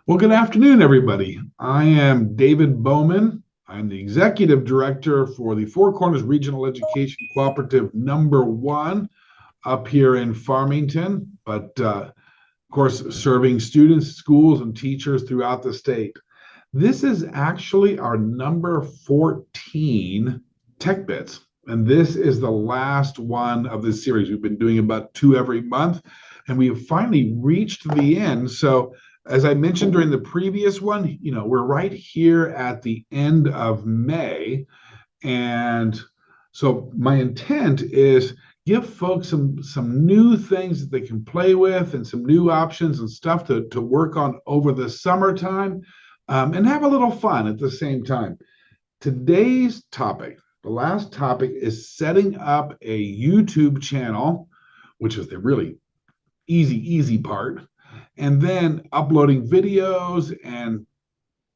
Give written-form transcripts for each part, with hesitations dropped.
Well, good afternoon, everybody. I am David Bowman. I'm the Executive Director for the Four Corners Regional Education Cooperative #1 up here in Farmington, but of course, serving students, schools, and teachers throughout the state. This is actually our number 14 Tech Bits, and this is the last one of this series. We've been doing about two every month, and we have finally reached the end. So, as I mentioned during the previous one, we're right here at the end of May. And so my intent is give folks some new things that they can play with and some new options and stuff to work on over the summertime, and have a little fun at the same time. Today's topic, the last topic, is setting up a YouTube channel, which is the really easy part, and then uploading videos and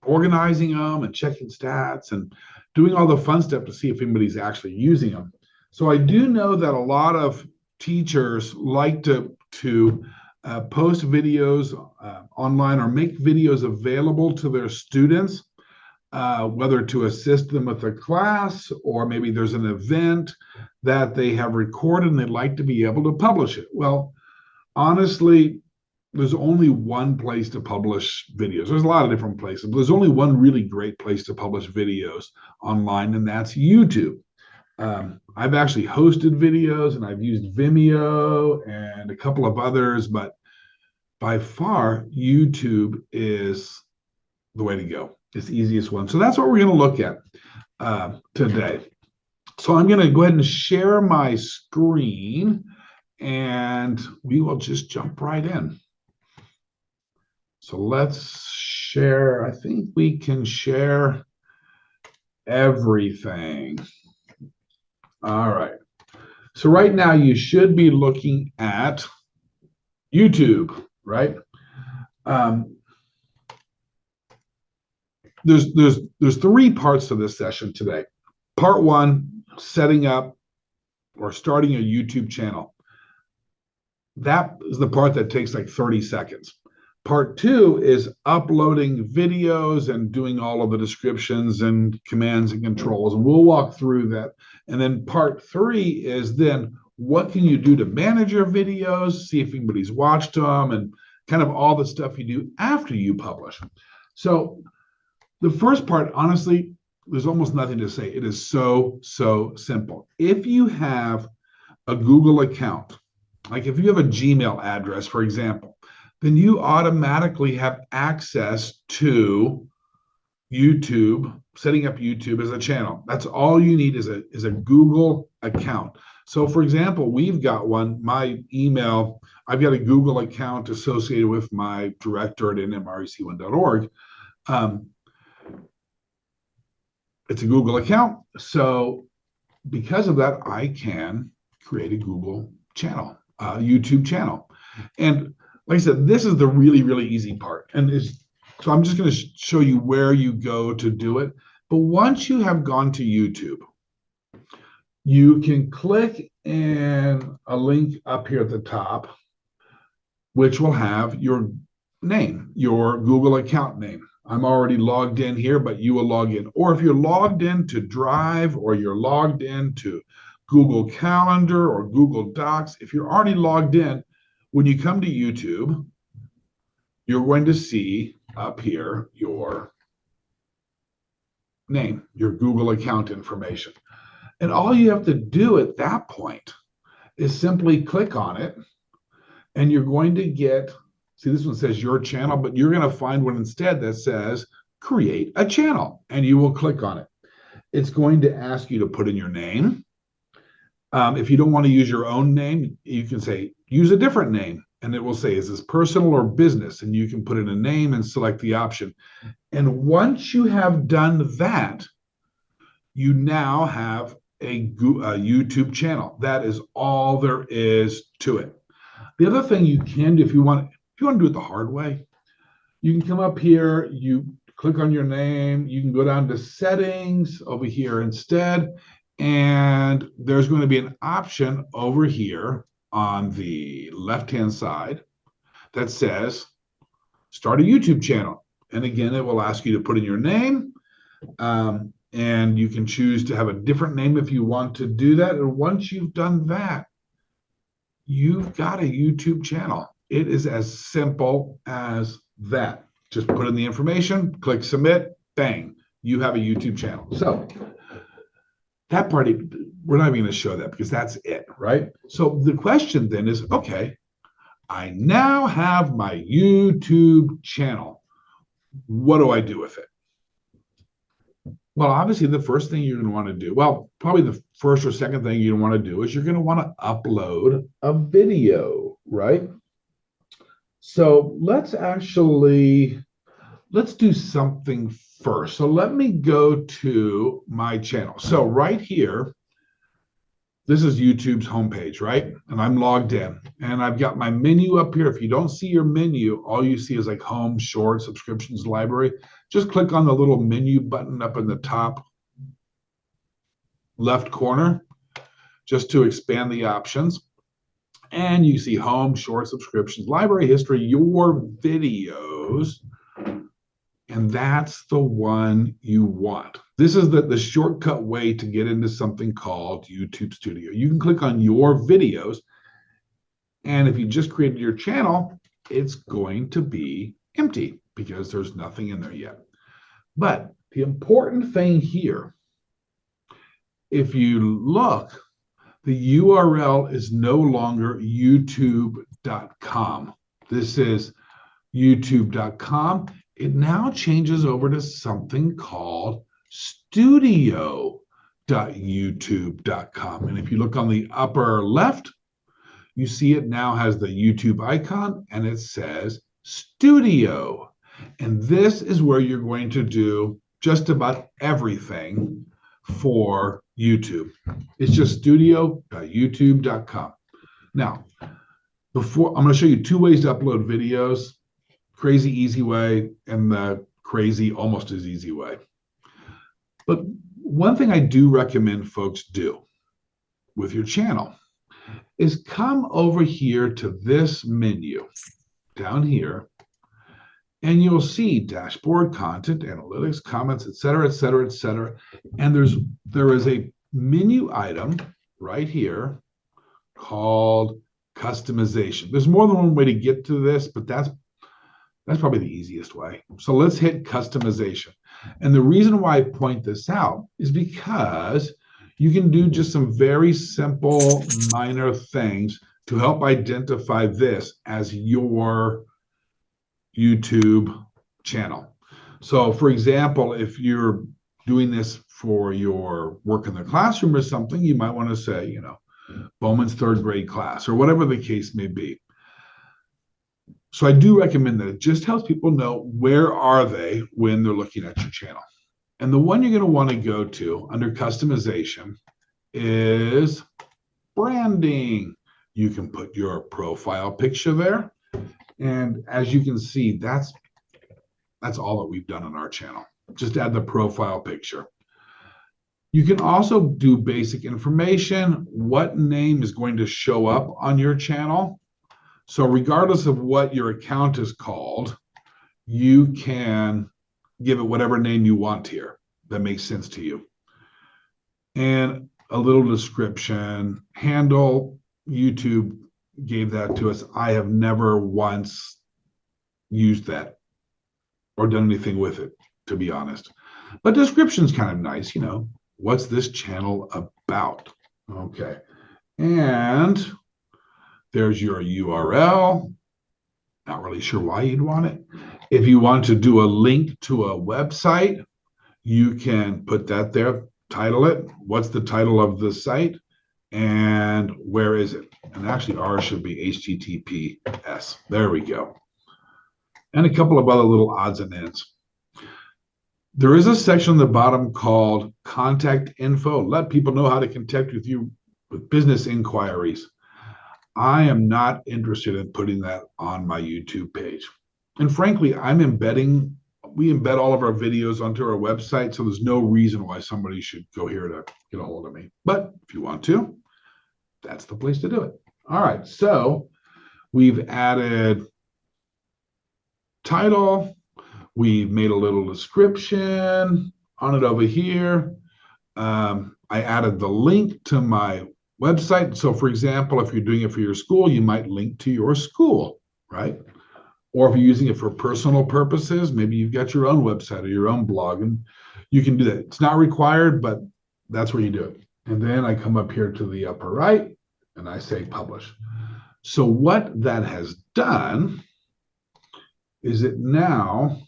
organizing them and checking stats and doing all the fun stuff to see if anybody's actually using them. So I do know that a lot of teachers like to post videos online or make videos available to their students, whether to assist them with a class or maybe there's an event that they have recorded and they'd like to be able to publish it. Well, honestly, there's only one place to publish videos. There's a lot of different places, but there's only one really great place to publish videos online, and that's YouTube. I've actually hosted videos and I've used Vimeo and a couple of others, but by far, YouTube is the way to go. It's the easiest one. So that's what we're going to look at today. So I'm going to go ahead and share my screen and we will just jump right in. So let's share. I think we can share everything. All right. So right now you should be looking at YouTube, right? There's three parts to this session today. Part one, setting up or starting a YouTube channel. That is the part that takes like 30 seconds. Part two is uploading videos and doing all of the descriptions and commands and controls. And we'll walk through that. And then part three is then what can you do to manage your videos, see if anybody's watched them, and kind of all the stuff you do after you publish. So the first part, honestly, there's almost nothing to say. It is so simple. If you have a Google account, like if you have a Gmail address, for example, then you automatically have access to YouTube, setting up YouTube as a channel. That's all you need is a Google account. So for example, we've got one, my email, I've got a Google account associated with my director at nmrec1.org. It's a Google account. So because of that, I can create a Google channel, a YouTube channel. And like I said, this is the really easy part. And so I'm just going to show you where you go to do it. But once you have gone to YouTube, you can click in a link up here at the top, which will have your name, your Google account name. I'm already logged in here, but you will log in. Or if you're logged into Drive or you're logged into Google Calendar or Google Docs, if you're already logged in, when you come to YouTube, you're going to see up here your name, your Google account information. And all you have to do at that point is simply click on it, and you're going to get, see, this one says your channel, but you're going to find one instead that says create a channel, and you will click on it. It's going to ask you to put in your name. If you don't want to use your own name, you can say use a different name, and it will say, is this personal or business? And you can put in a name and select the option. And once you have done that, you now have a YouTube channel. That is all there is to it. The other thing you can do if you want to do it the hard way, you can come up here, you click on your name, you can go down to settings over here instead, and there's going to be an option over here on the left-hand side that says start a YouTube channel. And again, it will ask you to put in your name. And you can choose to have a different name if you want to do that. And once you've done that, you've got a YouTube channel. It is as simple as that. Just put in the information, click submit, bang, you have a YouTube channel. So that part, we're not even going to show that because that's it, right? So the question then is, okay, I now have my YouTube channel. What do I do with it? Well, obviously, the first thing you're going to want to do, well, probably the first or second thing you want to do is you're going to want to upload a video, right? So let's do something first. So let me go to my channel. So right here, this is YouTube's homepage, right? And I'm logged in and I've got my menu up here. If you don't see your menu, all you see is like home, short, subscriptions, library. Just click on the little menu button up in the top left corner just to expand the options. And you see home, short, subscriptions, library, history, your videos. And that's the one you want. This is the shortcut way to get into something called YouTube Studio. You can click on your videos. And if you just created your channel, it's going to be empty because there's nothing in there yet. But the important thing here, if you look, the URL is no longer youtube.com. This is youtube.com. It now changes over to something called studio.youtube.com. And if you look on the upper left, you see it now has the YouTube icon and it says studio. And this is where you're going to do just about everything for YouTube. It's just studio.youtube.com. Now, I'm going to show you two ways to upload videos. Crazy easy way and the crazy almost as easy way. But one thing I do recommend folks do with your channel is come over here to this menu down here, and you'll see dashboard, content, analytics, comments, etc., etc., etc. And there is a menu item right here called customization. There's more than one way to get to this, but that's probably the easiest way. So let's hit customization. And the reason why I point this out is because you can do just some very simple minor things to help identify this as your YouTube channel. So for example, if you're doing this for your work in the classroom or something, you might want to say, Bowman's third grade class or whatever the case may be. So I do recommend that. It just helps people know where are they when they're looking at your channel. And the one you're going to want to go to under customization is branding. You can put your profile picture there. And as you can see, that's all that we've done on our channel. Just add the profile picture. You can also do basic information. What name is going to show up on your channel? So regardless of what your account is called, you can give it whatever name you want here that makes sense to you. And a little description, handle, YouTube gave that to us. I have never once used that or done anything with it, to be honest. But description's kind of nice, what's this channel about? Okay. And there's your URL. Not really sure why you'd want it. If you want to do a link to a website, you can put that there, title it. What's the title of the site? And where is it? And actually ours should be HTTPS. There we go. And a couple of other little odds and ends. There is a section on the bottom called contact info. Let people know how to contact with you with business inquiries. I am not interested in putting that on my YouTube page. And frankly, we embed all of our videos onto our website, so there's no reason why somebody should go here to get a hold of me. But if you want to, that's the place to do it. All right, so we've added title. We've made a little description on it over here. I added the link to my website. So, for example, if you're doing it for your school, you might link to your school, right? Or if you're using it for personal purposes, maybe you've got your own website or your own blog, and you can do that. It's not required, but that's where you do it. And then I come up here to the upper right and I say publish. So what that has done is it now,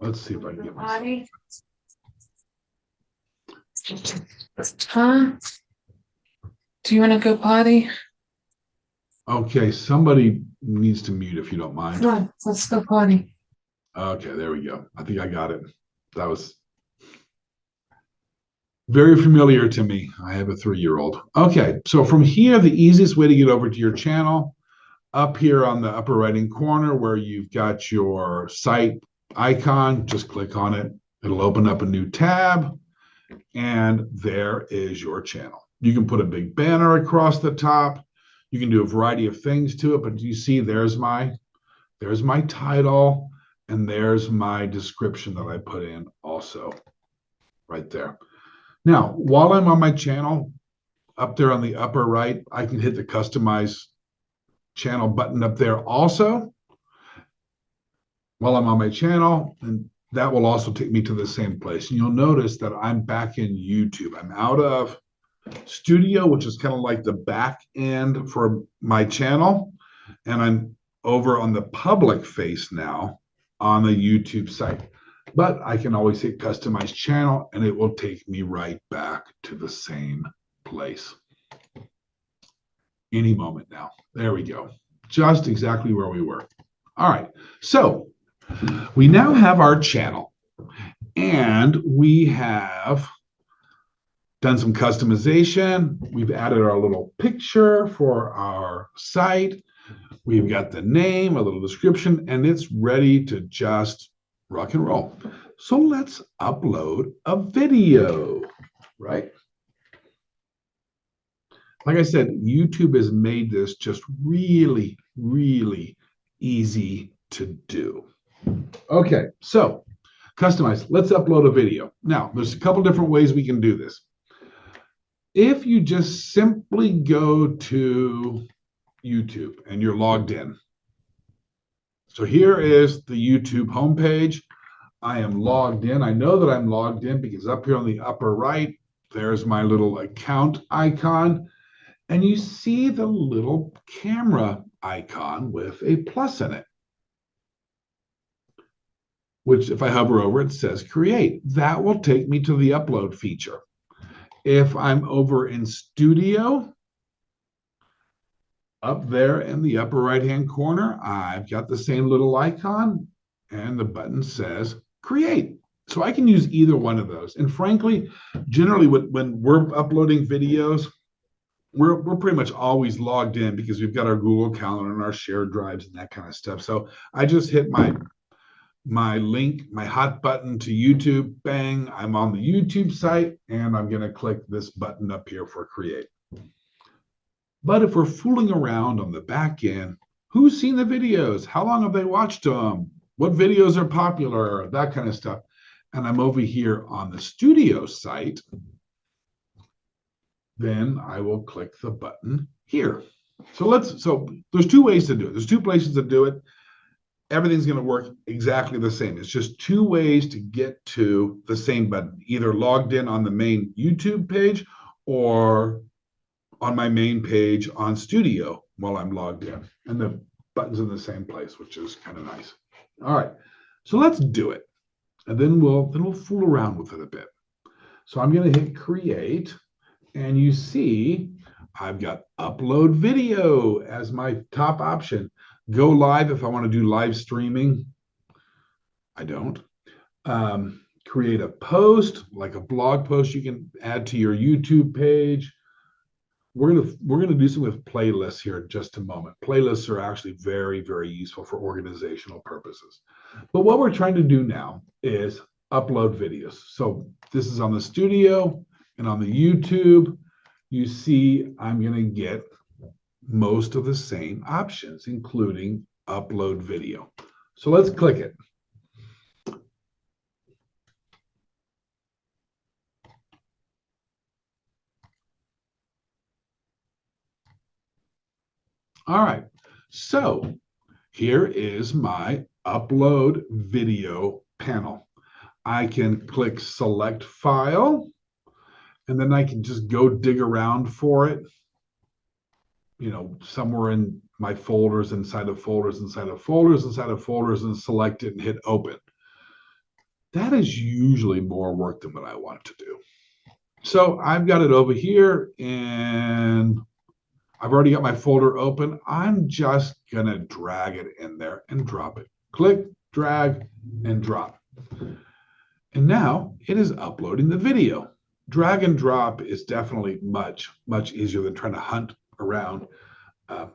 let's see if I can get my. Huh? Do you want to go potty? Okay, somebody needs to mute if you don't mind. Come on, let's go potty. Okay, there we go. I think I got it. That was very familiar to me. I have a 3-year-old. Okay, so from here, the easiest way to get over to your channel, up here on the upper right-hand corner where you've got your site icon, just click on it. It'll open up a new tab, and there is your channel. You can put a big banner across the top. You can do a variety of things to it, but you see there's my title, and there's my description that I put in also right there. Now, while I'm on my channel, up there on the upper right, I can hit the customize channel button up there also while I'm on my channel, and that will also take me to the same place. And you'll notice that I'm back in YouTube. I'm out of Studio, which is kind of like the back end for my channel, and I'm over on the public face now on the YouTube site. But I can always hit customize channel and it will take me right back to the same place. Any moment now. There we go. Just exactly where we were. All right. So we now have our channel and we have done some customization. We've added our little picture for our site. We've got the name, a little description, and it's ready to just rock and roll. So let's upload a video, right? Like I said, YouTube has made this just really, really easy to do. Okay, so customize. Let's upload a video. Now, there's a couple different ways we can do this. If you just simply go to YouTube and you're logged in. So here is the YouTube homepage. I am logged in. I know that I'm logged in because up here on the upper right, there's my little account icon. And you see the little camera icon with a plus in it, which if I hover over, it says create. That will take me to the upload feature. If I'm over in Studio, up there in the upper right-hand corner, I've got the same little icon and the button says create. So I can use either one of those. And frankly, generally when we're uploading videos, we're pretty much always logged in because we've got our Google Calendar and our shared drives and that kind of stuff. So I just hit my link, my hot button to YouTube, bang, I'm on the YouTube site, and I'm going to click this button up here for create. But if we're fooling around on the back end, who's seen the videos? How long have they watched them? What videos are popular? That kind of stuff. And I'm over here on the Studio site, then I will click the button here. So there's two ways to do it. There's two places to do it. Everything's going to work exactly the same. It's just two ways to get to the same button, either logged in on the main YouTube page or on my main page on Studio while I'm logged in. And the button's in the same place, which is kind of nice. All right, so let's do it. And then we'll fool around with it a bit. So I'm going to hit create, and you see I've got upload video as my top option. Go live if I want to do live streaming. I don't. Create a post, like a blog post you can add to your YouTube page. We're gonna do something with playlists here in just a moment. Playlists are actually very, very useful for organizational purposes. But what we're trying to do now is upload videos. So this is on the Studio and on the YouTube. You see I'm gonna get most of the same options, including upload video. So let's click it. All right, so here is my upload video panel. I can click select file, and then I can just go dig around for it, somewhere in my folders, inside of folders, inside of folders, inside of folders, and select it and hit open. That is usually more work than what I want to do. So I've got it over here, and I've already got my folder open. I'm just going to drag it in there and drop it. Click, drag, and drop. And now it is uploading the video. Drag and drop is definitely much, much easier than trying to hunt around,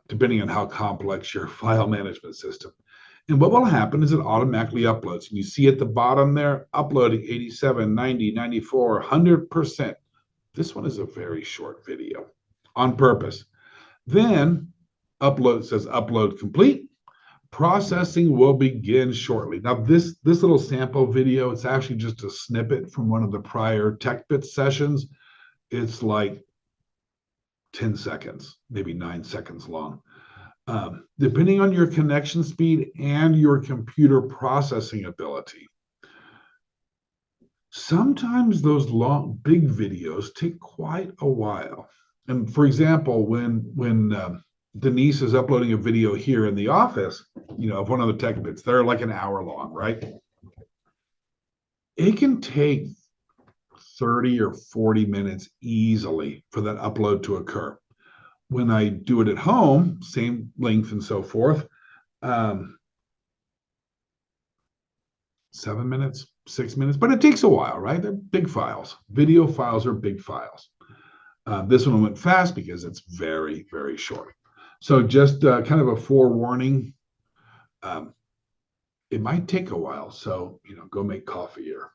depending on how complex your file management system. And what will happen is it automatically uploads. And you see at the bottom there, uploading 87, 90, 94, 100%. This one is a very short video on purpose. Then upload says upload complete. Processing will begin shortly. Now this little sample video, it's actually just a snippet from one of the prior TechBits sessions. It's like 10 seconds, maybe 9 seconds long. Depending on your connection speed and your computer processing ability. Sometimes those long, big videos take quite a while. And for example, when Denise is uploading a video here in the office, of one of the tech bits, they're like an hour long, right? It can take 30 or 40 minutes easily for that upload to occur. When I do it at home, same length and so forth, 7 minutes, 6 minutes, but it takes a while, right? They're big files. Video files are big files. This one went fast because it's very, very short. So just kind of a forewarning. It might take a while. So, go make coffee or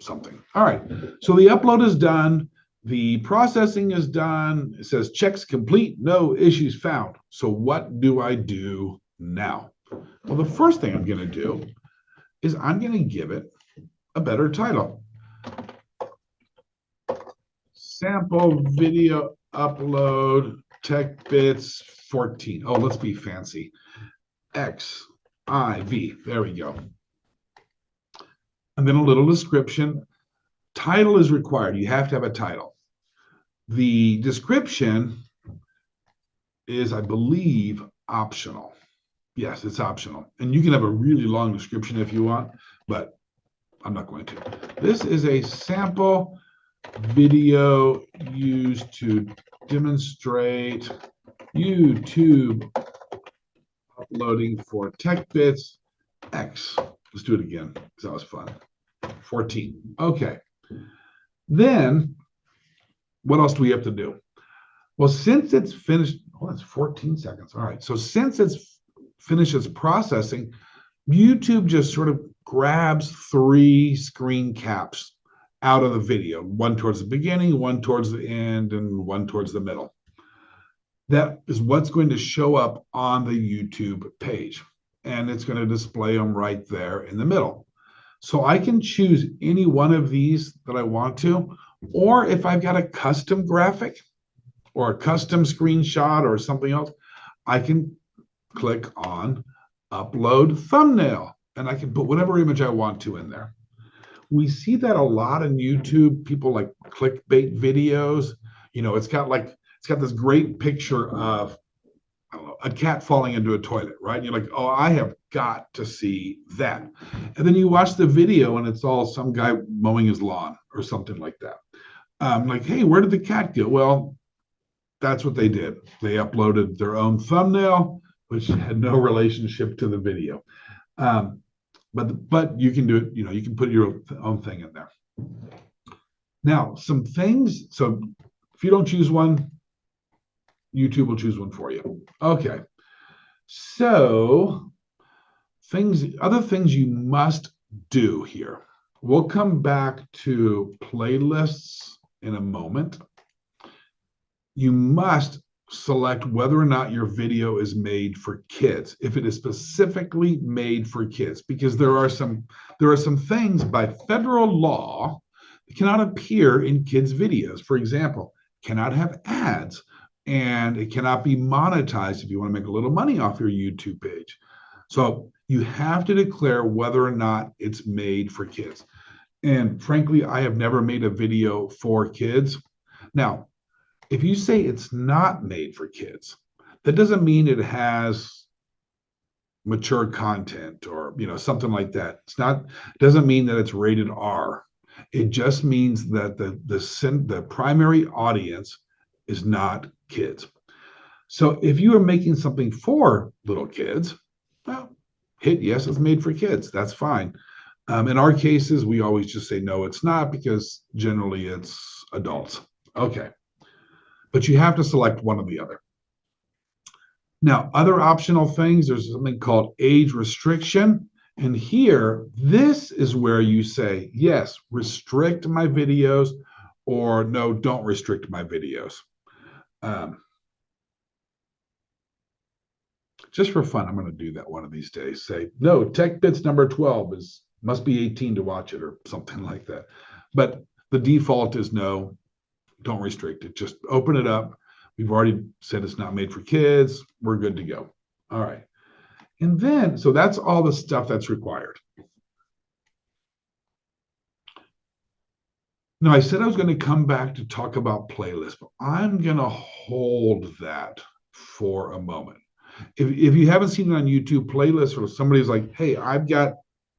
something. All right. So the upload is done. The processing is done. It says checks complete, no issues found. So what do I do now? Well, the first thing I'm going to do is I'm going to give it a better title. Sample video upload TechBits 14. Oh, let's be fancy. XIV. There we go. And then a little description. Title is required. You have to have a title. The description is, I believe, optional. Yes, it's optional. And you can have a really long description if you want, but I'm not going to. This is a sample video used to demonstrate YouTube uploading for TechBits X. Let's do it again because that was fun. 14. Okay. Then what else do we have to do? Well, since it's finished, that's 14 seconds. All right. So since it's finished its processing, YouTube just sort of grabs 3 screen caps out of the video, one towards the beginning, one towards the end, and one towards the middle. That is what's going to show up on the YouTube page. And it's going to display them right there in the middle. So I can choose any one of these that I want to, or if I've got a custom graphic or a custom screenshot or something else, I can click on upload thumbnail and I can put whatever image I want to in there. We see that a lot in YouTube, people like clickbait videos. It's got this great picture of, I don't know, a cat falling into a toilet, right? And you're like, oh, I have got to see that. And then you watch the video and it's all some guy mowing his lawn or something like that. Like, hey, where did the cat go? Well, that's what they did. They uploaded their own thumbnail, which had no relationship to the video. But you can do it, you can put your own thing in there. Now, some things, so if you don't choose one, YouTube will choose one for you. Okay. So other things you must do here. We'll come back to playlists in a moment. You must select whether or not your video is made for kids, if it is specifically made for kids, because there are some things by federal law that cannot appear in kids' videos. For example, cannot have ads, and it cannot be monetized if you want to make a little money off your YouTube page. So you have to declare whether or not it's made for kids. And frankly, I have never made a video for kids. Now, if you say it's not made for kids, that doesn't mean it has mature content or something like that. Doesn't mean that it's rated R. It just means that the primary audience is not kids. So if you are making something for little kids, well, hit yes, it's made for kids. That's fine. In our cases, we always just say no, it's not, because generally it's adults. Okay. But you have to select one or the other. Now, other optional things, there's something called age restriction. And here, this is where you say, yes, restrict my videos, or no, don't restrict my videos. Just for fun, I'm going to do that one of these days. Say, no, Tech Bits number 12 must be 18 to watch it, or something like that. But the default is no, don't restrict it. Just open it up. We've already said it's not made for kids. We're good to go. All right. And then, so that's all the stuff that's required. Now, I said I was going to come back to talk about playlists, but I'm going to hold that for a moment. If you haven't seen it on YouTube, playlists, or somebody's like, hey, I've got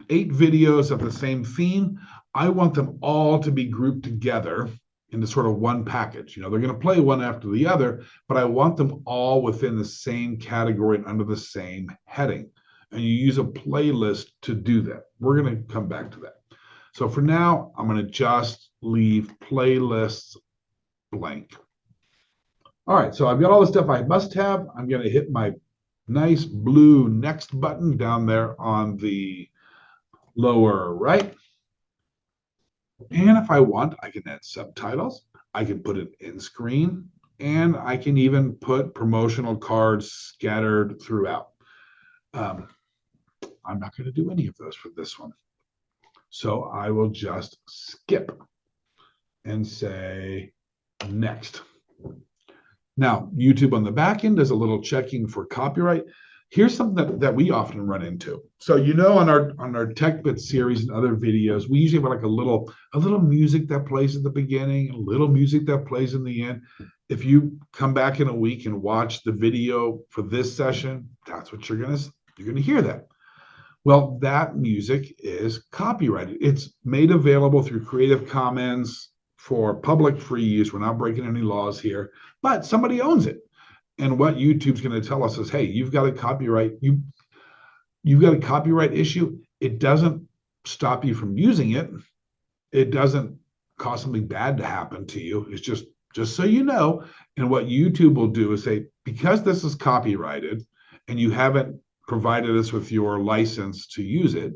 8 videos of the same theme. I want them all to be grouped together into sort of one package. They're going to play one after the other, but I want them all within the same category and under the same heading. And you use a playlist to do that. We're going to come back to that. So for now, I'm going to just leave playlists blank. All right, so I've got all the stuff I must have. I'm going to hit my nice blue next button down there on the lower right. And if I want, I can add subtitles. I can put it in screen, and I can even put promotional cards scattered throughout. I'm not going to do any of those for this one. So I will just skip and say next. Now, YouTube on the back end does a little checking for copyright. Here's something that we often run into. So on our Tech Bits series and other videos, we usually have like a little music that plays at the beginning, a little music that plays in the end. If you come back in a week and watch the video for this session, that's what you're gonna hear that. Well, that music is copyrighted. It's made available through Creative Commons for public free use. We're not breaking any laws here, but somebody owns it. And what YouTube's going to tell us is, hey, you've got a copyright. You've got a copyright issue. It doesn't stop you from using it. It doesn't cause something bad to happen to you. It's just so you know. And what YouTube will do is say, because this is copyrighted and you haven't provided us with your license to use it,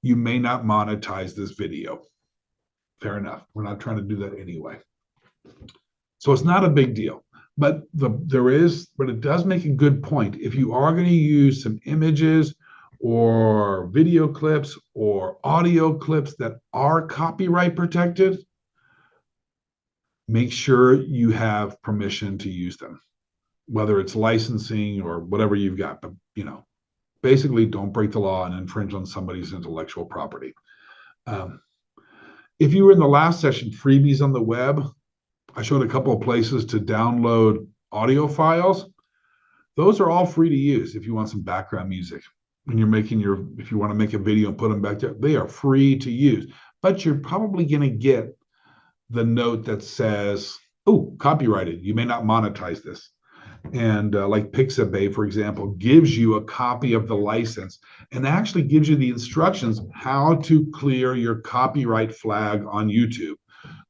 you may not monetize this video. Fair enough. We're not trying to do that anyway. So it's not a big deal. But it does make a good point. If you are going to use some images or video clips or audio clips that are copyright protected, make sure you have permission to use them, whether it's licensing or whatever you've got. But basically, don't break the law and infringe on somebody's intellectual property. If you were in the last session, freebies on the web, I showed a couple of places to download audio files. Those are all free to use if you want some background music. When you're if you want to make a video and put them back there, they are free to use. But you're probably going to get the note that says, oh, copyrighted. You may not monetize this. And like Pixabay, for example, gives you a copy of the license and actually gives you the instructions how to clear your copyright flag on YouTube.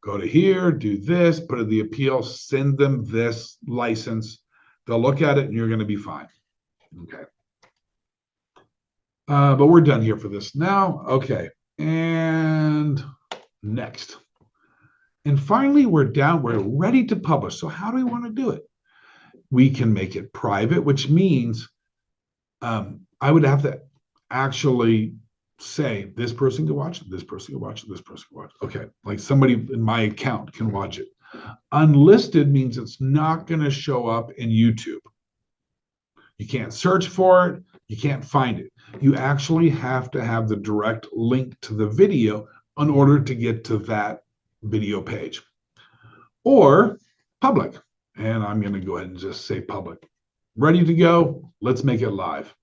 Go to here, do this, put in the appeal, send them this license. They'll look at it and you're going to be fine. Okay. But we're done here for this now. Okay. And next. And finally, we're ready to publish. So how do we want to do it? we can make it private, which means I would have to actually say this person can watch it, this person can watch it, this person can watch it. Okay, like somebody in my account can watch it. Unlisted means it's not going to show up in YouTube. You can't search for it. You can't find it. You actually have to have the direct link to the video in order to get to that video page. Or public. And I'm going to go ahead and just say public. Ready to go? Let's make it live.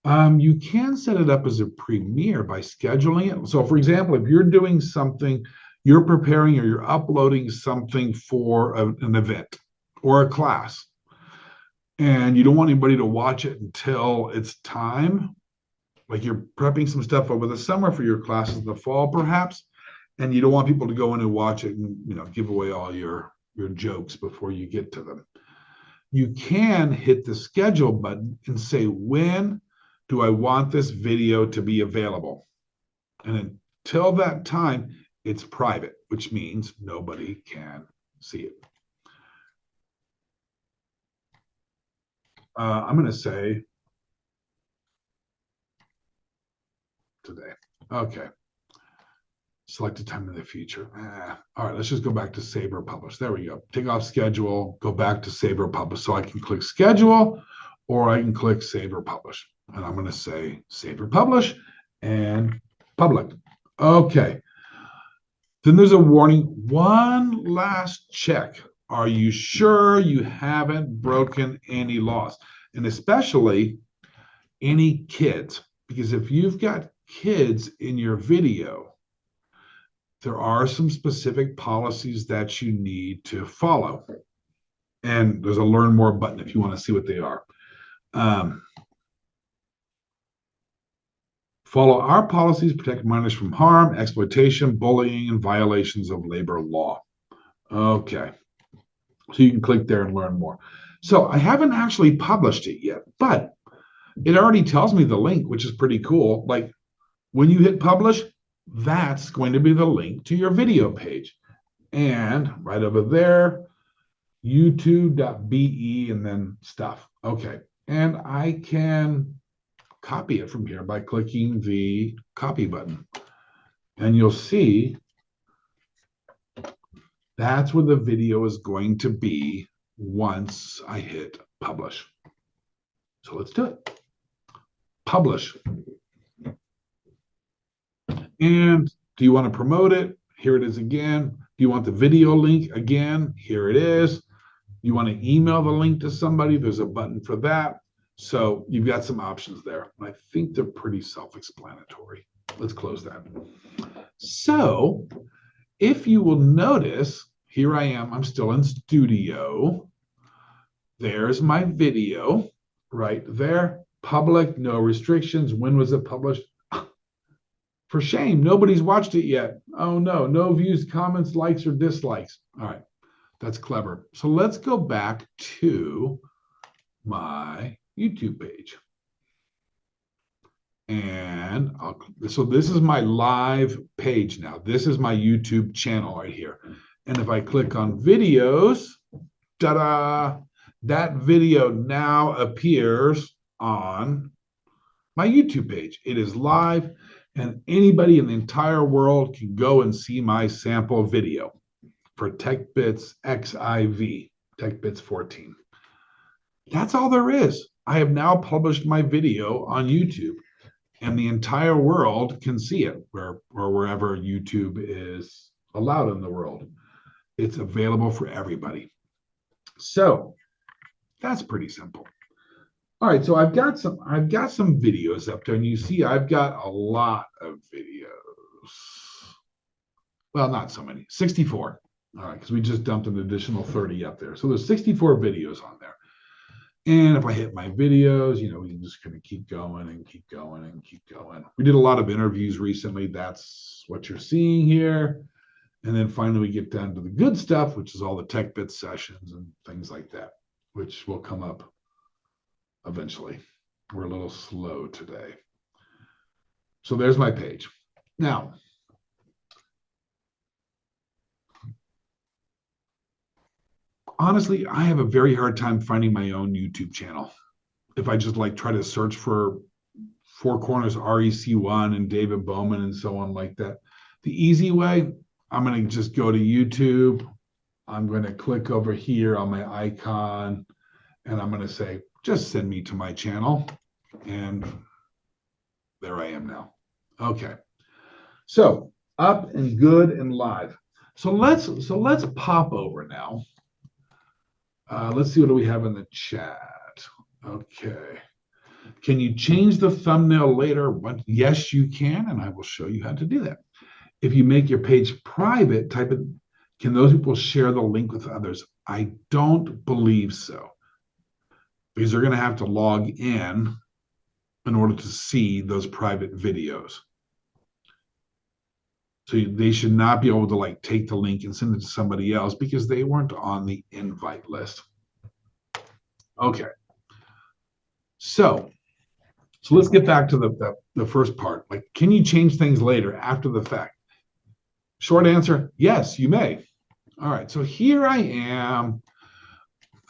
You can set it up as a premiere by scheduling it. So, for example, if you're doing something, you're preparing or you're uploading something for an event or a class, and you don't want anybody to watch it until it's time, like you're prepping some stuff over the summer for your classes in the fall, perhaps, and you don't want people to go in and watch it and give away all your jokes before you get to them. You can hit the schedule button and say, when do I want this video to be available? And until that time, it's private, which means nobody can see it. I'm going to say today. Okay. Select a time in the future. All right, let's just go back to save or publish. There we go. Take off schedule, go back to save or publish. So I can click schedule or I can click save or publish. And I'm going to say save or publish and public. Okay. Then there's a warning. One last check. Are you sure you haven't broken any laws? And especially any kids. Because if you've got kids in your video, there are some specific policies that you need to follow. And there's a learn more button if you want to see what they are. Follow our policies, protect minors from harm, exploitation, bullying, and violations of labor law. Okay. So you can click there and learn more. So I haven't actually published it yet, but it already tells me the link, which is pretty cool. Like when you hit publish, that's going to be the link to your video page. And right over there, youtube.be and then stuff. Okay. And I can copy it from here by clicking the copy button. And you'll see that's where the video is going to be once I hit publish. So let's do it. Publish. And do you want to promote it? Here it is again. Do you want the video link again? Here it is. You want to email the link to somebody? There's a button for that. So you've got some options there. I think they're pretty self-explanatory. Let's close that. So if you will notice, here I am. I'm still in studio. There's my video right there. Public, no restrictions. When was it published? For shame, nobody's watched it yet. Oh no, no views, comments, likes, or dislikes. All right, that's clever. So let's go back to my YouTube page. And so this is my live page now. This is my YouTube channel right here. And if I click on videos, ta-da, that video now appears on my YouTube page. It is live. And anybody in the entire world can go and see my sample video for TechBits XIV, TechBits 14. That's all there is. I have now published my video on YouTube, and the entire world can see it, or wherever YouTube is allowed in the world. It's available for everybody. So that's pretty simple. All right, so I've got some videos up there, and you see I've got a lot of videos. Well, not so many, 64. All right, because we just dumped an additional 30 up there. So there's 64 videos on there. And if I hit my videos, we can just kind of keep going and keep going and keep going. We did a lot of interviews recently. That's what you're seeing here. And then finally we get down to the good stuff, which is all the TechBits sessions and things like that, which will come up eventually. We're a little slow today. So there's my page. Now, honestly, I have a very hard time finding my own YouTube channel. If I just like try to search for Four Corners REC1 and David Bowman and so on like that. The easy way, I'm going to just go to YouTube. I'm going to click over here on my icon and I'm going to say, just send me to my channel. And there I am now. Okay. So up and good and live. So let's pop over now. Let's see what do we have in the chat. Okay. Can you change the thumbnail later? Yes, you can, and I will show you how to do that. If you make your page private, type it, can those people share the link with others? I don't believe so, because they're going to have to log in order to see those private videos. So they should not be able to like take the link and send it to somebody else because they weren't on the invite list. Okay. So let's get back to the first part. Like, can you change things later after the fact? Short answer, yes, you may. All right, so here I am.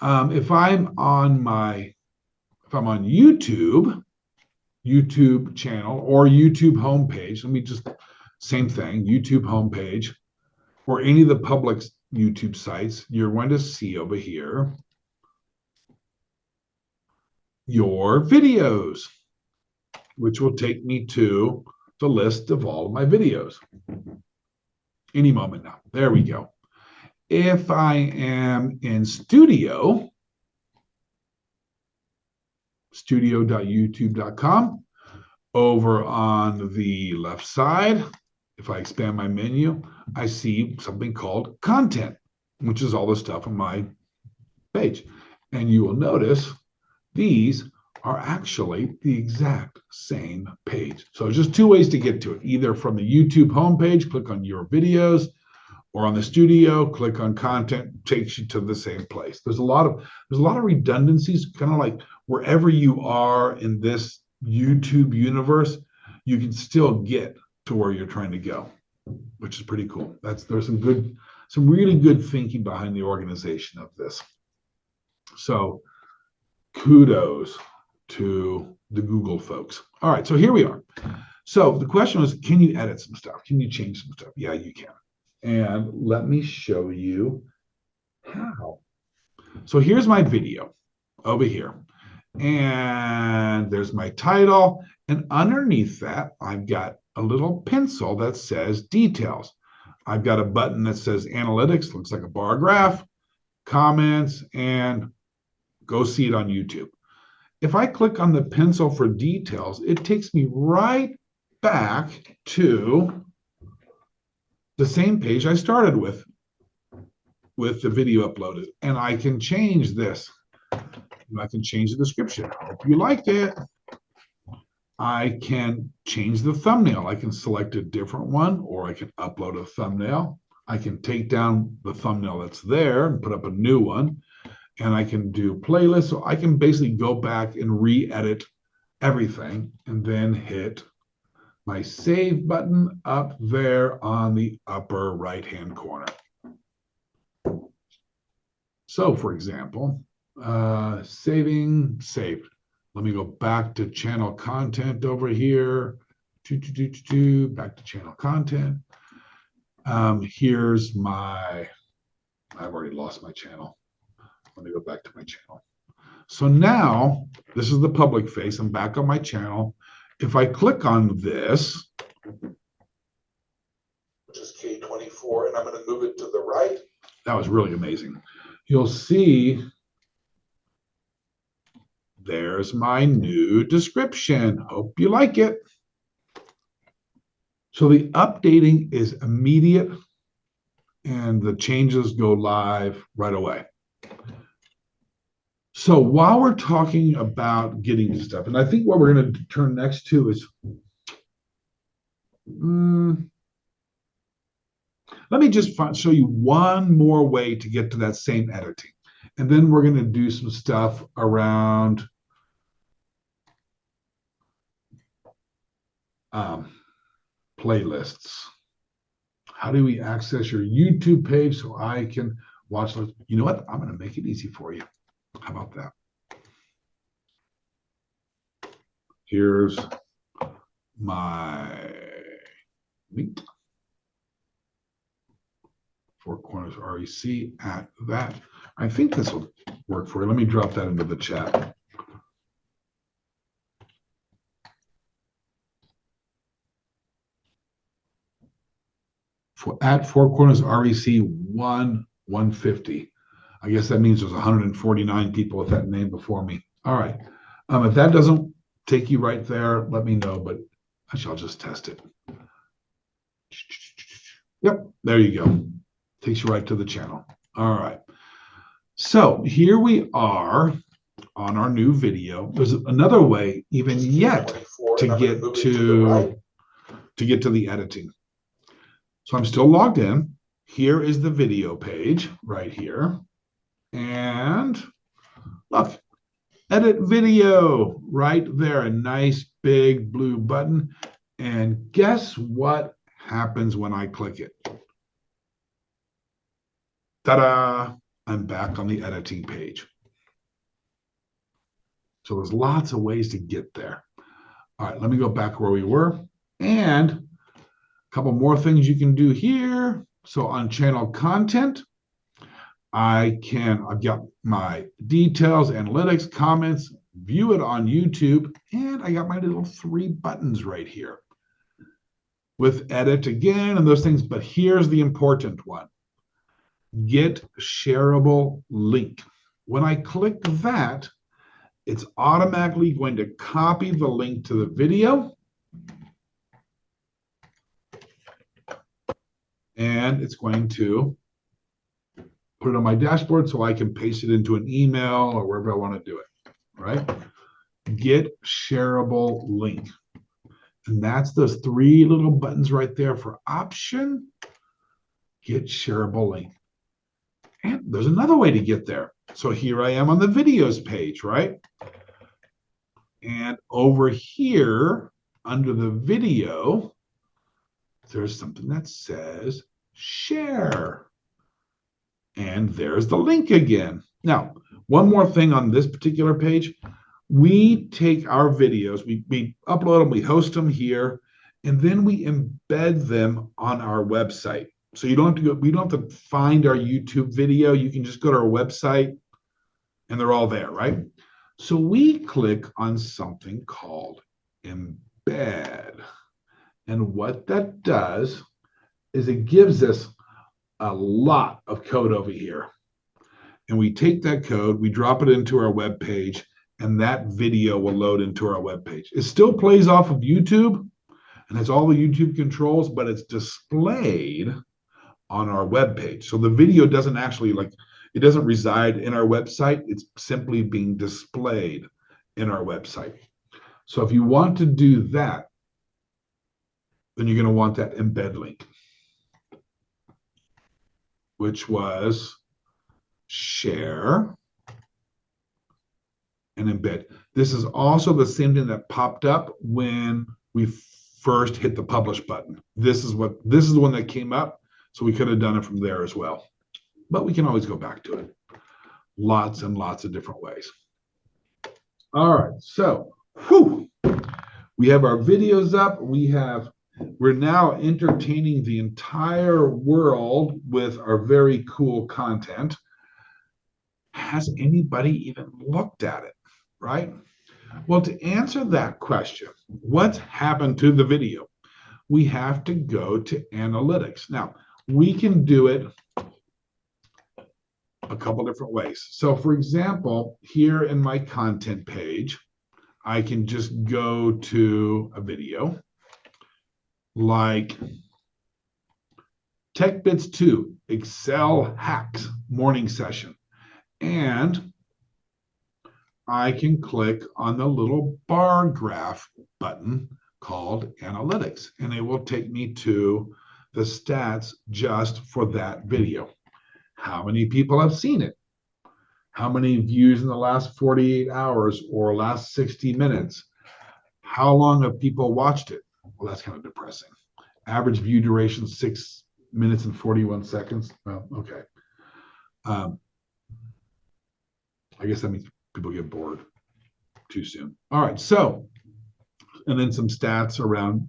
If I'm on YouTube channel or YouTube homepage, let me just, same thing, YouTube homepage, or any of the public YouTube sites, you're going to see over here your videos, which will take me to the list of all of my videos. Any moment now. There we go. If I am in studio.youtube.com, over on the left side, if I expand my menu, I see something called content, which is all the stuff on my page. And you will notice these are actually the exact same page. So there's just two ways to get to it. Either from the YouTube homepage, click on your videos, or on the studio, click on content, takes you to the same place. There's a lot of redundancies, kind of like wherever you are in this YouTube universe, you can still get to where you're trying to go, which is pretty cool. There's some really good thinking behind the organization of this. So kudos to the Google folks. All right, so here we are. So the question was, can you edit some stuff? Can you change some stuff? Yeah, you can. And let me show you how. So here's my video over here. And there's my title. And underneath that, I've got a little pencil that says details. I've got a button that says analytics, looks like a bar graph, comments, and go see it on YouTube. If I click on the pencil for details, it takes me right back to the same page I started with the video uploaded. And I can change this. I can change the description. Hope you liked it. I can change the thumbnail. I can select a different one, or I can upload a thumbnail. I can take down the thumbnail that's there and put up a new one. And I can do playlists. So I can basically go back and re-edit everything and then hit my save button up there on the upper right-hand corner. So for example, saved. Let me go back to channel content over here. Back to channel content. Here's my, I've already lost my channel. Let me go back to my channel. So now, this is the public face. I'm back on my channel. If I click on this, which is K24, and I'm going to move it to the right, that was really amazing. You'll see there's my new description. Hope you like it. So the updating is immediate and the changes go live right away. So while we're talking about getting to stuff, and I think what we're going to turn next to is, let me just show you one more way to get to that same editing. And then we're going to do some stuff around playlists. How do we access your YouTube page so I can watch list. You know what? I'm going to make it easy for you. How about that? Here's my link. Four Corners REC at that. I think this will work for you. Let me drop that into the chat. At Four Corners REC 150. I guess that means there's 149 people with that name before me. All right. If that doesn't take you right there, let me know, but I shall just test it. Yep, there you go. Takes you right to the channel. All right. So here we are on our new video. There's another way even yet to get to the editing. So I'm still logged in. Here is the video page right here. And look, edit video right there, a nice big blue button. And guess what happens when I click it? Ta-da! I'm back on the editing page. So there's lots of ways to get there. All right, let me go back where we were. And a couple more things you can do here. So on channel content, I've got my details, analytics, comments, view it on YouTube, and I got my little 3 buttons right here with edit again and those things. But here's the important one. Get shareable link. When I click that, it's automatically going to copy the link to the video. And it's going to put it on my dashboard so I can paste it into an email or wherever I want to do it, right? Get shareable link. And that's those 3 little buttons right there for option, get shareable link. And there's another way to get there. So here I am on the videos page, right? And over here under the video, there's something that says share. And there's the link again. Now, one more thing on this particular page. We take our videos, we upload them, we host them here, and then we embed them on our website. So you don't have to go, we don't have to find our YouTube video. You can just go to our website and they're all there, right? So we click on something called embed. And what that does is it gives us a lot of code over here. And we take that code, we drop it into our web page, and that video will load into our web page. It still plays off of YouTube and has all the YouTube controls, but it's displayed on our web page. So the video doesn't actually it doesn't reside in our website. It's simply being displayed in our website. So if you want to do that, then you're going to want that embed link, which was share and embed. This is also the same thing that popped up when we first hit the publish button. This is the one that came up, so we could have done it from there as well. But we can always go back to it. Lots and lots of different ways. All right, so we have our videos up. We're now entertaining the entire world with our very cool content. Has anybody even looked at it, right? Well, to answer that question, what's happened to the video? We have to go to analytics. Now, we can do it a couple different ways. So for example, here in my content page, I can just go to a video like Tech Bits 2 Excel Hacks morning session. And I can click on the little bar graph button called analytics, and it will take me to the stats just for that video. How many people have seen it? How many views in the last 48 hours or last 60 minutes? How long have people watched it? Well, that's kind of depressing. Average view duration, 6 minutes and 41 seconds. Well, okay. Um, I guess that means people get bored too soon. All right, so, and then some stats around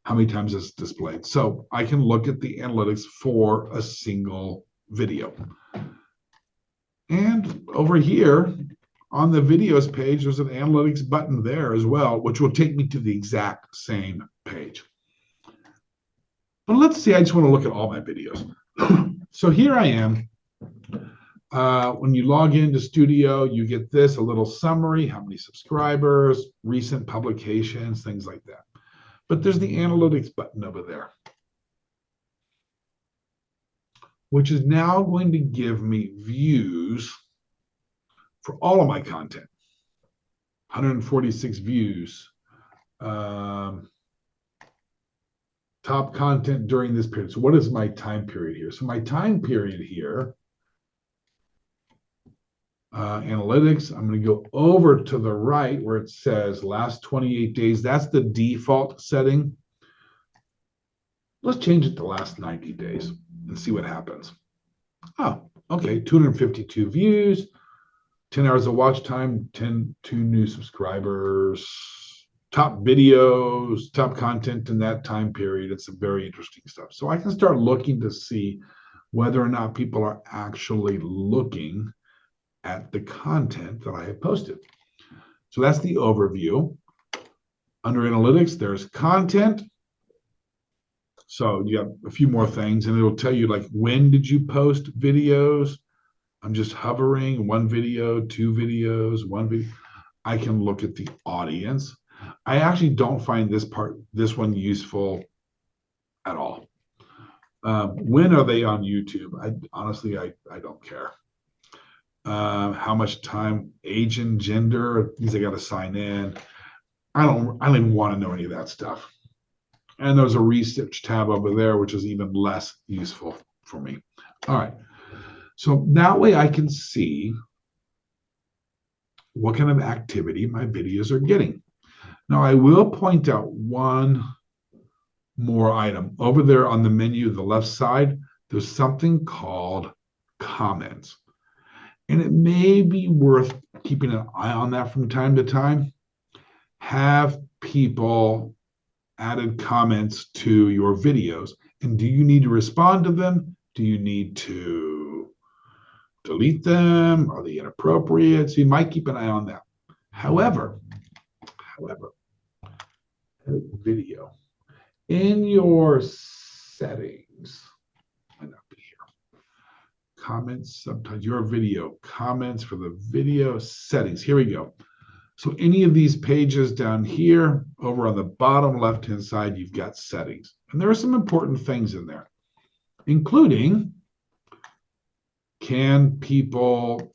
how many times it's displayed. So I can look at the analytics for a single video. And over here on the videos page, there's an analytics button there as well, which will take me to the exact same page. But let's see, I just want to look at all my videos. So here I am. When you log into Studio, you get this, a little summary, how many subscribers, recent publications, things like that. But there's the analytics button over there, which is now going to give me views for all of my content. 146 views. Top content during this period. So what is my time period here? So my time period here, analytics, I'm going to go over to the right where it says last 28 days. That's the default setting. Let's change it to last 90 days and see what happens. Oh, okay, 252 views, 10 hours of watch time, 2 new subscribers, top videos, top content in that time period. It's some very interesting stuff. So I can start looking to see whether or not people are actually looking at the content that I have posted. So that's the overview. Under analytics, there's content. So you have a few more things, and it'll tell you like, when did you post videos? I'm just hovering, 1 video, 2 videos, 1 video. I can look at the audience. I actually don't find this one useful at all. When are they on YouTube? Honestly, I don't care. How much time, age and gender, these I got to sign in. I don't even want to know any of that stuff. And there's a research tab over there, which is even less useful for me. All right. So that way I can see what kind of activity my videos are getting. Now I will point out one more item. Over there on the menu, the left side, there's something called comments. And it may be worth keeping an eye on that from time to time. Have people added comments to your videos? And do you need to respond to them? Do you need to delete them? Are they inappropriate? So you might keep an eye on that. However, video in your settings, might not be here. Comments, sometimes your video, comments for the video settings. Here we go. So any of these pages down here, over on the bottom left-hand side, you've got settings. And there are some important things in there, including, can people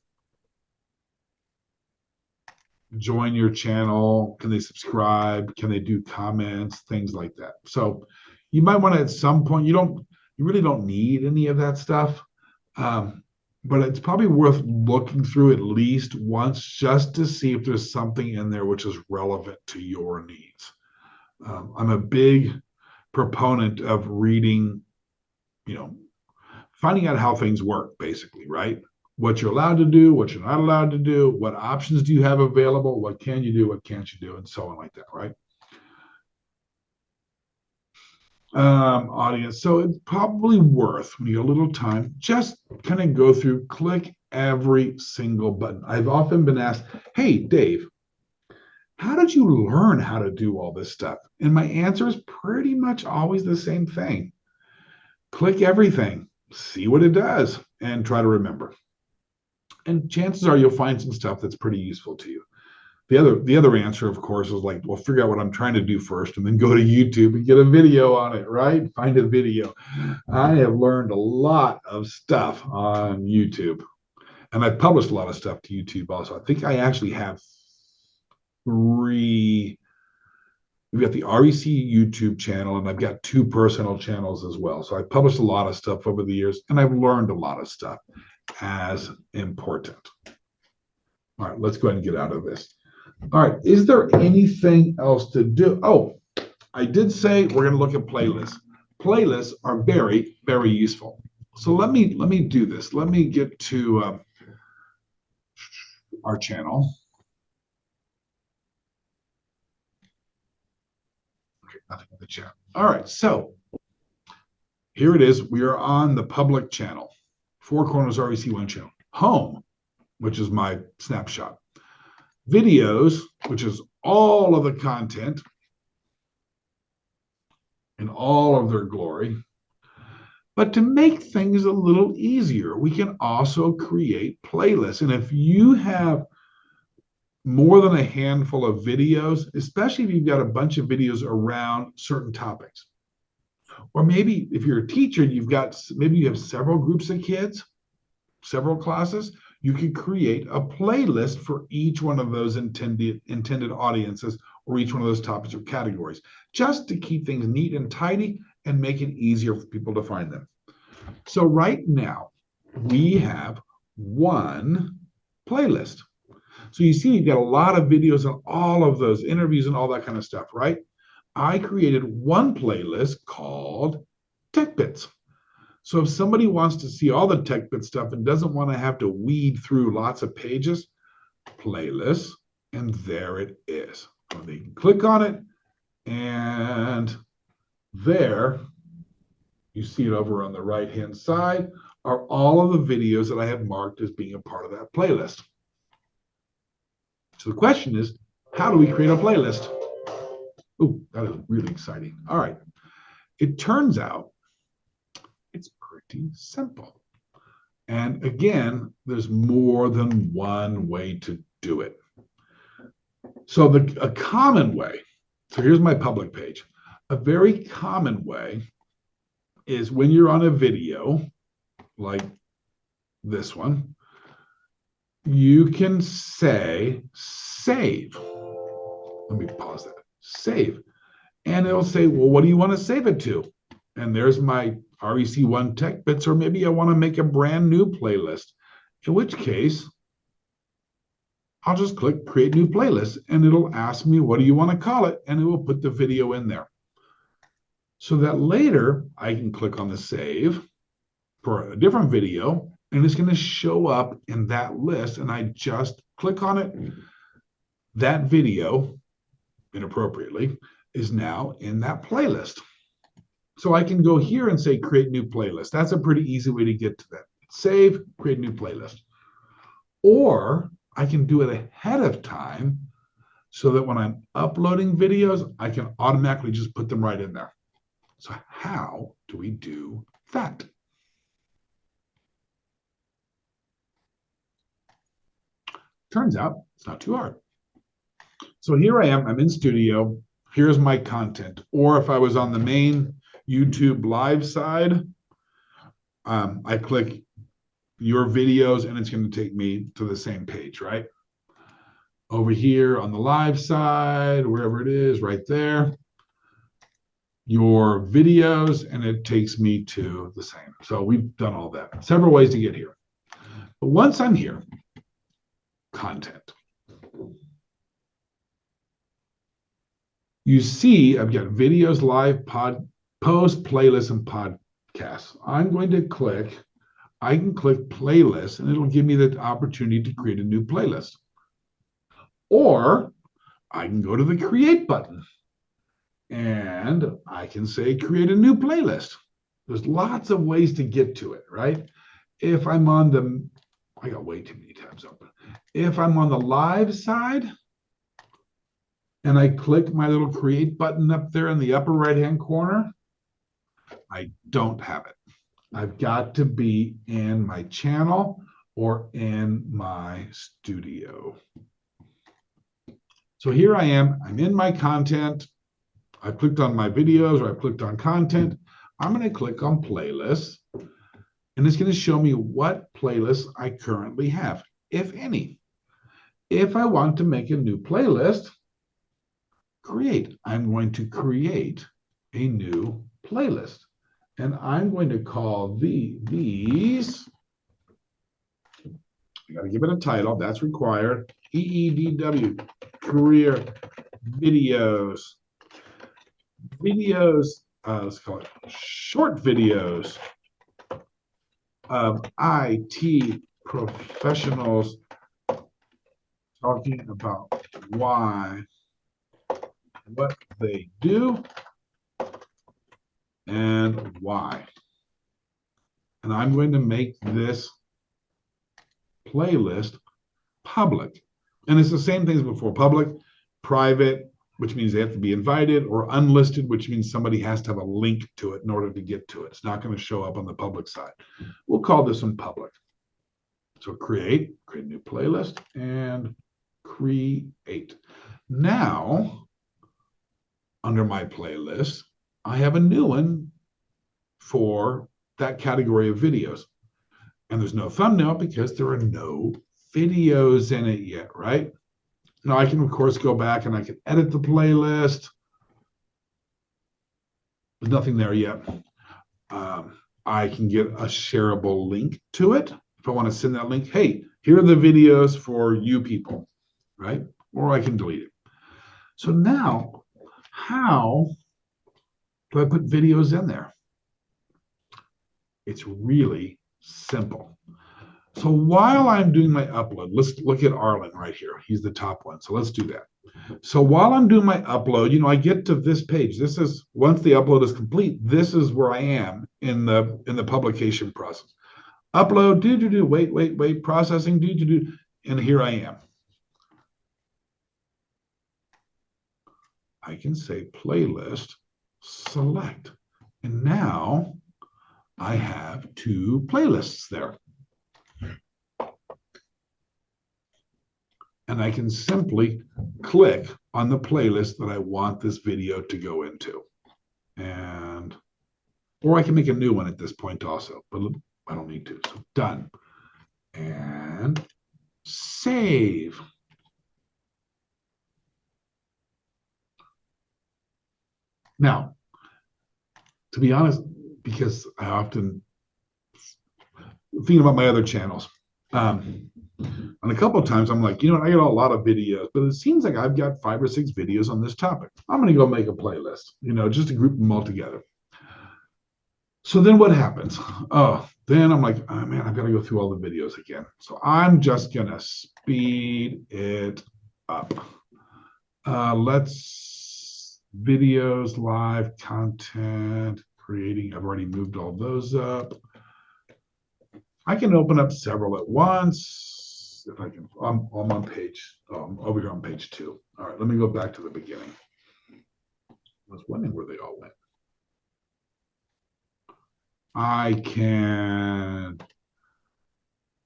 join your channel? Can they subscribe? Can they do comments? Things like that. So you might want to, at some point, you really don't need any of that stuff. But it's probably worth looking through at least once just to see if there's something in there which is relevant to your needs. I'm a big proponent of reading, finding out how things work, basically, right? What you're allowed to do, what you're not allowed to do, what options do you have available, what can you do, what can't you do, and so on like that, right? Audience. So it's probably worth, when you get a little time, just kind of go through, click every single button. I've often been asked, hey, Dave, how did you learn how to do all this stuff? And my answer is pretty much always the same thing. Click everything, see what it does, and try to remember. And chances are you'll find some stuff that's pretty useful to you. The other answer, of course, is like, well, figure out what I'm trying to do first and then go to YouTube and get a video on it, right? Find a video. I have learned a lot of stuff on YouTube. And I've published a lot of stuff to YouTube also. I think I actually have 3. We've got the REC YouTube channel, and I've got 2 personal channels as well. So I've published a lot of stuff over the years, and I've learned a lot of stuff as important. All right, let's go ahead and get out of this. All right, is there anything else to do? Oh, I did say we're going to look at playlists. Playlists are very, very useful. So let me do this. Let me get to our channel. Okay, nothing in the chat. All right, so here it is. We are on the public channel, Four Corners REC1 channel. Home, which is my snapshot. Videos, which is all of the content in all of their glory. But to make things a little easier, we can also create playlists. And if you have more than a handful of videos, especially if you've got a bunch of videos around certain topics, or maybe if you're a teacher, maybe you have several groups of kids, several classes, you can create a playlist for each one of those intended audiences or each one of those topics or categories, just to keep things neat and tidy and make it easier for people to find them. So right now, we have one playlist. So you see, you've got a lot of videos on all of those interviews and all that kind of stuff, right? I created one playlist called Tech Bits. So if somebody wants to see all the Tech Bit stuff and doesn't want to have to weed through lots of pages, playlists, and there it is. So they can click on it, and there, you see it over on the right-hand side, are all of the videos that I have marked as being a part of that playlist. So the question is, how do we create a playlist? Oh, that is really exciting. All right. It turns out it's pretty simple. And again, there's more than one way to do it. So a common way, so here's my public page. A very common way is when you're on a video, like this one, you can say save. Let me pause that. Save. And it'll say, well, what do you want to save it to? And there's my REC1 Tech Bits, or maybe I want to make a brand new playlist, in which case I'll just click create new playlist, and it'll ask me, what do you want to call it? And it will put the video in there. So that later I can click on the save for a different video, and it's going to show up in that list, and I just click on it. That video, inappropriately, is now in that playlist. So I can go here and say create new playlist. That's a pretty easy way to get to that. Save, create new playlist. Or I can do it ahead of time so that when I'm uploading videos, I can automatically just put them right in there. So how do we do that? Turns out it's not too hard. So here I am, I'm in studio. Here's my content. Or if I was on the main YouTube live side, I click your videos and it's going to take me to the same page, right? Over here on the live side, wherever it is, right there, your videos, and it takes me to the same. So we've done all that. Several ways to get here. But once I'm here, content. You see, I've got videos, live, post, playlists, and podcasts. I can click playlist, and it'll give me the opportunity to create a new playlist. Or I can go to the create button, and I can say create a new playlist. There's lots of ways to get to it, right? If I'm on the, I got way too many tabs open. If I'm on the live side, and I click my little create button up there in the upper right-hand corner, I don't have it. I've got to be in my channel or in my studio. So here I am, I'm in my content. I clicked on my videos, or I clicked on content. I'm going to click on playlists, and it's going to show me what playlists I currently have, if any. If I want to make a new playlist, create. I'm going to create a new playlist. And I'm going to call these, I got to give it a title, that's required, EEDW, career videos. Videos, let's call it short videos of IT professionals talking about why, what they do, and why. And I'm going to make this playlist public. And it's the same thing as before: public, private, which means they have to be invited, or unlisted, which means somebody has to have a link to it in order to get to it. It's not going to show up on the public side. We'll call this one public. So create a new playlist, and create. Now, under my playlist, I have a new one for that category of videos. And there's no thumbnail because there are no videos in it yet, right? Now I can, of course, go back and I can edit the playlist. There's nothing there yet. I can get a shareable link to it. If I want to send that link, hey, here are the videos for you people, right? Or I can delete it. So now, how do I put videos in there? It's really simple. So while I'm doing my upload, let's look at Arlen right here. He's the top one. So let's do that. So while I'm doing my upload, I get to this page. This is, once the upload is complete, this is where I am in the publication process. Upload, wait, processing, and here I am. I can say playlist, select, and now I have two playlists there. And I can simply click on the playlist that I want this video to go into. Or I can make a new one at this point also, but I don't need to. So done. And save. Now, to be honest, because I often think about my other channels, and a couple of times I'm like, I got a lot of videos, but it seems like I've got 5 or 6 videos on this topic. I'm going to go make a playlist, just to group them all together. So then what happens? Oh, then I'm like, oh man, I've got to go through all the videos again. So I'm just going to speed it up. Let's videos, live content, creating. I've already moved all those up. I can open up several at once. If I can, I'm on page, over here on page 2. All right, let me go back to the beginning. I was wondering where they all went. I can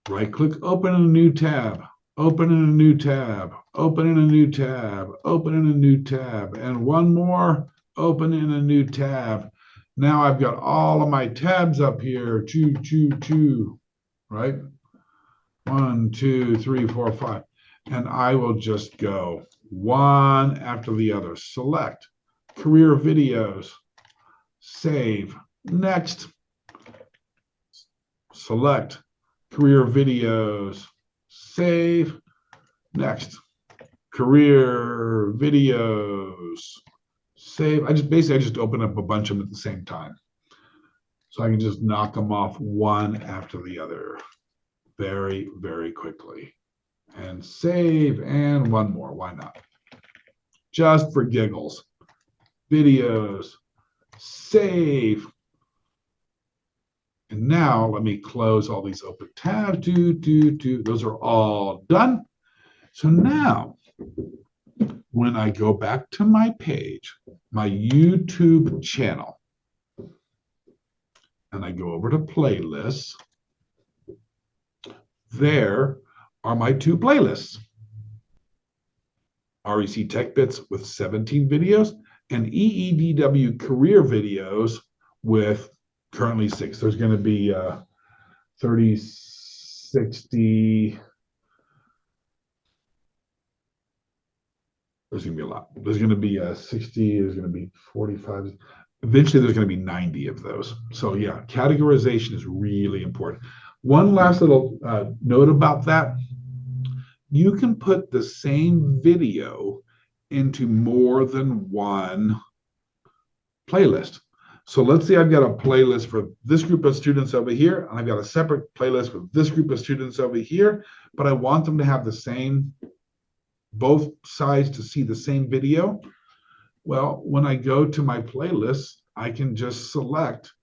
right click, open in a new tab, open in a new tab, open in a new tab, open in a new tab, and one more, open in a new tab. Now I've got all of my tabs up here, right? 1, 2, 3, 4, 5. And I will just go one after the other. Select career videos, save, next. Select career videos, save, next. Career videos, save. I just open up a bunch of them at the same time. So I can just knock them off one after the other very, very quickly. And save, and one more, why not? Just for giggles. Videos, save. And now let me close all these open tabs. Those are all done. So now, when I go back to my page, my YouTube channel, and I go over to playlists, there are my 2 playlists. REC Tech Bits with 17 videos and EEDW career videos with currently 6. There's going to be 30, 60. There's going to be a lot. There's going to be 60. There's going to be 45. Eventually, there's going to be 90 of those. So yeah, categorization is really important. One last little note about that. You can put the same video into more than one playlist. So let's say I've got a playlist for this group of students over here, and I've got a separate playlist for this group of students over here, but I want them to have the same, both sides to see the same video. Well, when I go to my playlist, I can just select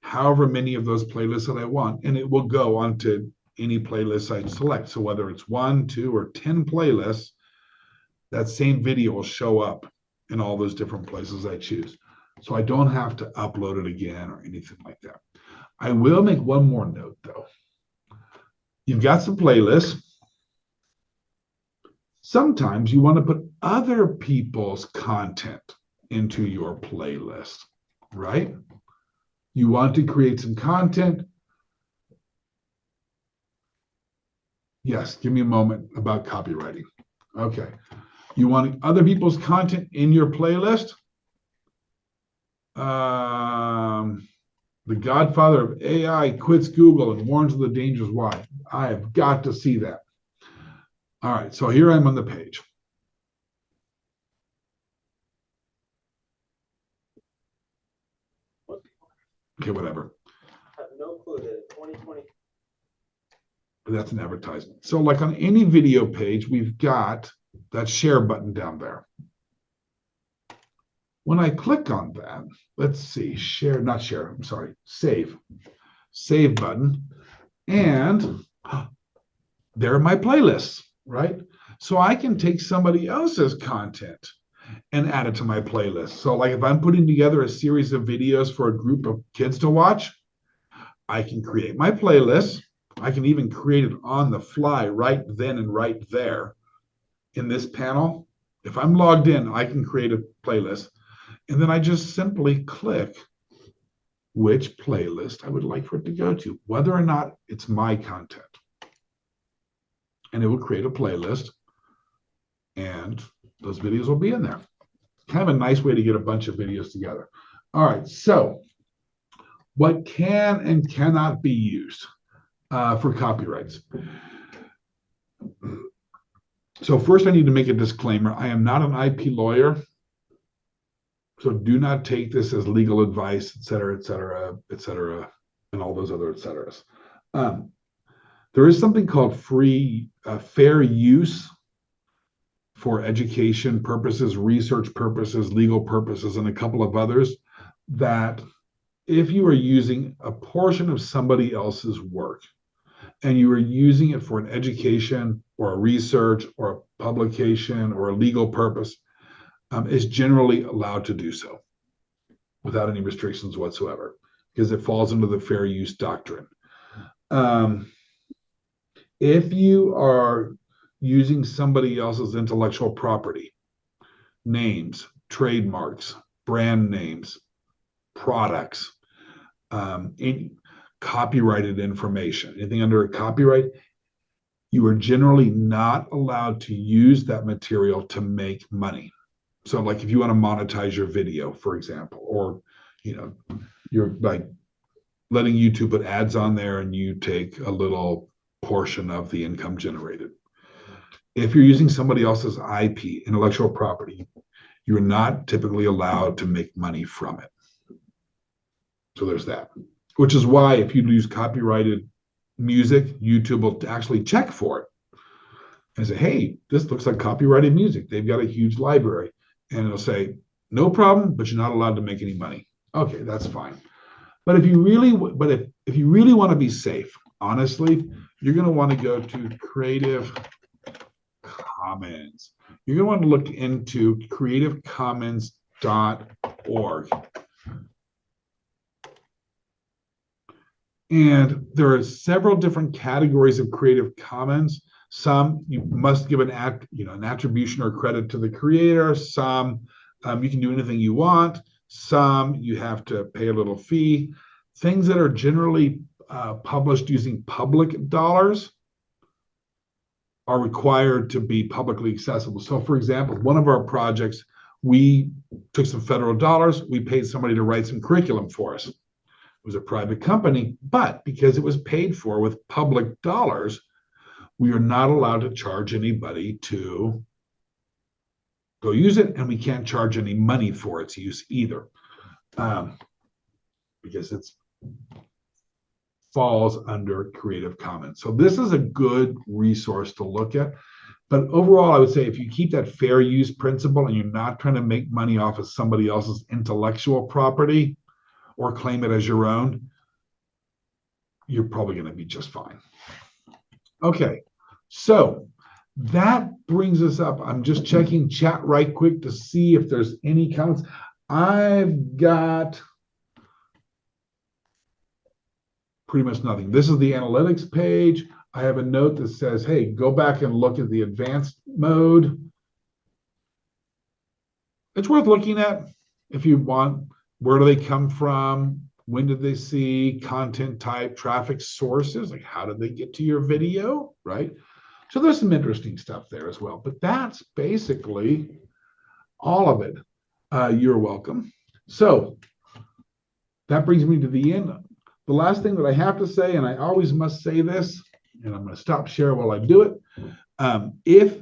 however many of those playlists that I want, and it will go onto any playlist I select. So whether it's 1, 2, or 10 playlists, that same video will show up in all those different places I choose. So I don't have to upload it again or anything like that. I will make one more note though. You've got some playlists. Sometimes you want to put other people's content into your playlist, right? You want to create some content. Yes, give me a moment about copywriting. Okay. You want other people's content in your playlist? The godfather of AI quits Google and warns of the dangers. Why? I have got to see that. All right, so here I'm on the page. Okay, whatever. I have no clue that 2020. That's an advertisement. So like on any video page, we've got that share button down there. When I click on that, let's see, share, not share, I'm sorry, save button. And there are my playlists, right? So I can take somebody else's content and add it to my playlist. So like if I'm putting together a series of videos for a group of kids to watch, I can create my playlist. I can even create it on the fly right then and right there in this panel. If I'm logged in, I can create a playlist. And then I just simply click which playlist I would like for it to go to, whether or not it's my content. And it will create a playlist, and those videos will be in there. Kind of a nice way to get a bunch of videos together. All right, so what can and cannot be used for copyrights? So first I need to make a disclaimer. I am not an IP lawyer, so do not take this as legal advice, et cetera, and all those other et ceteras. There is something called fair use for education purposes, research purposes, legal purposes, and a couple of others, that if you are using a portion of somebody else's work and you are using it for an education or a research or a publication or a legal purpose, is generally allowed to do so without any restrictions whatsoever, because it falls under the fair use doctrine. If you are using somebody else's intellectual property, names, trademarks, brand names, products, any copyrighted information, anything under a copyright, you are generally not allowed to use that material to make money. So like if you want to monetize your video, for example, or you're like letting YouTube put ads on there and you take a little portion of the income generated. If you're using somebody else's IP, intellectual property, you're not typically allowed to make money from it. So there's that, which is why if you use copyrighted music, YouTube will actually check for it and say, hey, this looks like copyrighted music. They've got a huge library. And it'll say, no problem, but you're not allowed to make any money. Okay, that's fine. But if you really want to be safe, honestly, you're going to want to go to Creative Commons. You're going to want to look into creativecommons.org. And there are several different categories of Creative Commons. Some you must give an attribution or credit to the creator. Some you can do anything you want. Some you have to pay a little fee. Things that are generally published using public dollars are required to be publicly accessible. So for example, one of our projects, we took some federal dollars, we paid somebody to write some curriculum for us. It was a private company, but because it was paid for with public dollars, we are not allowed to charge anybody to go use it, and we can't charge any money for its use either. because it's falls under Creative Commons. So this is a good resource to look at. But overall, I would say if you keep that fair use principle and you're not trying to make money off of somebody else's intellectual property or claim it as your own, you're probably going to be just fine. Okay, so that brings us up. I'm just checking chat right quick to see if there's any comments. I've got pretty much nothing. This is the analytics page. I have a note that says, hey, go back and look at the advanced mode. It's worth looking at if you want. Where do they come from? When did they see? Content type, traffic sources, like how did they get to your video, right? So there's some interesting stuff there as well. But that's basically all of it. You're welcome. So that brings me to the end. The last thing that I have to say, and I always must say this, and I'm going to stop share while I do it. If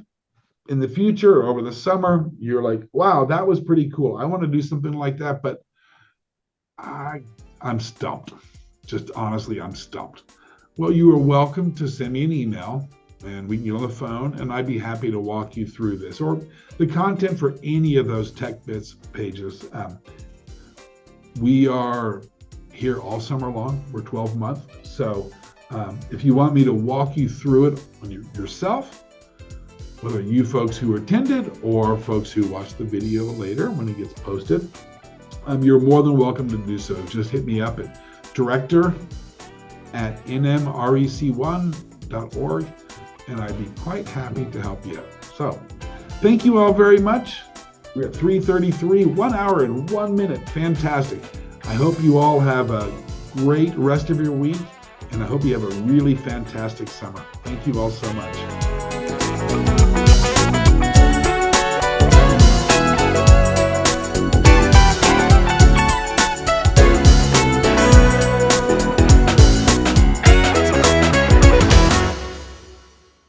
in the future or over the summer, you're like, wow, that was pretty cool. I want to do something like that, but I'm stumped. Just honestly, I'm stumped. Well, you are welcome to send me an email and we can get on the phone and I'd be happy to walk you through this or the content for any of those Tech Bits pages. We are here all summer long. We're 12 months. So if you want me to walk you through it on yourself, whether you folks who attended or folks who watch the video later when it gets posted, you're more than welcome to do so. Just hit me up at director@nmrec1.org and I'd be quite happy to help you out. So thank you all very much. We're at 3:33, 1 hour and 1 minute. Fantastic. I hope you all have a great rest of your week and I hope you have a really fantastic summer. Thank you all so much.